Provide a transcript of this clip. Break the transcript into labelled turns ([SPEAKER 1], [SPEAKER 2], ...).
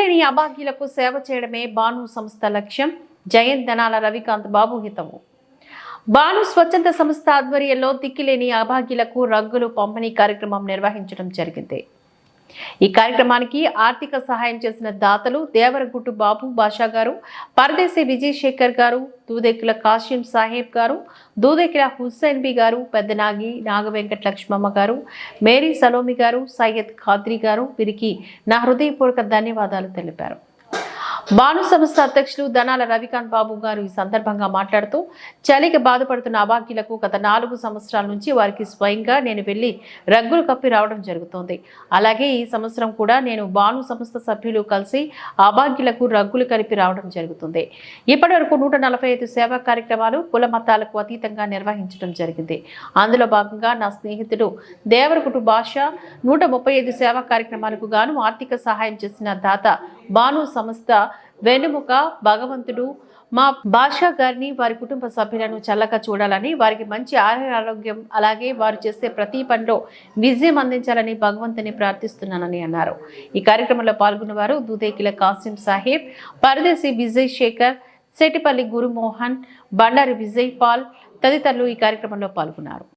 [SPEAKER 1] దిక్కులేని అభాగ్యులకు సేవ చేయడమే బాను సంస్థ లక్ష్యం. జయంత్ ధనాల రవికాంత్ బాబు హితవు. బాను స్వచ్ఛంద సంస్థ ఆధ్వర్యంలో దిక్కులేని అభాగ్యులకు రగ్గులు పంపిణీ కార్యక్రమం నిర్వహించడం జరిగింది. ఈ కార్యక్రమానికి ఆర్థిక సహాయం చేసిన దాతలు దేవరగుట్టు బాబు బాషా గారు, పరదేశీ విజయ్ శేఖర్ గారు, దూదెక్కుల కాసిం సాహెబ్ గారు, దూదెక్కుల హుస్సేన్ బి గారు, పెద్దనాగి నాగవెంకట లక్ష్మమ్మ గారు, మేరీ సలోమి గారు, సయ్యద్ ఖాద్రి గారు వీరికి నా హృదయపూర్వక ధన్యవాదాలు తెలిపారు. బాను సంస్థ అధ్యక్షులు ధనాల రవికాంత్ బాబు గారు ఈ సందర్భంగా మాట్లాడుతూ చలికి బాధపడుతున్న అభాగ్యులకు గత 4 సంవత్సరాల నుంచి వారికి స్వయంగా నేను వెళ్లి రగ్గులు కప్పి రావడం జరుగుతోంది. అలాగే ఈ సంవత్సరం కూడా నేను బాను సంస్థ సభ్యులు కలిసి అభాగ్యులకు రగ్గులు కలిపి రావడం జరుగుతుంది. ఇప్పటివరకు 145 సేవా కార్యక్రమాలు కుల మతాలకు అతీతంగా నిర్వహించడం జరిగింది. అందులో భాగంగా నా స్నేహితుడు దేవరగుట్టు భాష 135 సేవా కార్యక్రమాలకు గాను ఆర్థిక సహాయం చేసిన దాత బాను సంస్థ వెనుముక భగవంతుడు మా భాషా గారిని, వారి కుటుంబ సభ్యులను చల్లగా చూడాలని, వారికి మంచి ఆరోగ్యం, అలాగే వారు చేసే ప్రతి పనిలో విజయం అందించాలని భగవంతుని ప్రార్థిస్తున్నానని అన్నారు. ఈ కార్యక్రమంలో పాల్గొన్న వారు దూదేకిల కాసిం సాహెబ్, పరదేశీ విజయ్ శేఖర్, సెటిపల్లి గురుమోహన్, బండారి విజయ్ పాల్ తదితరులు ఈ కార్యక్రమంలో పాల్గొన్నారు.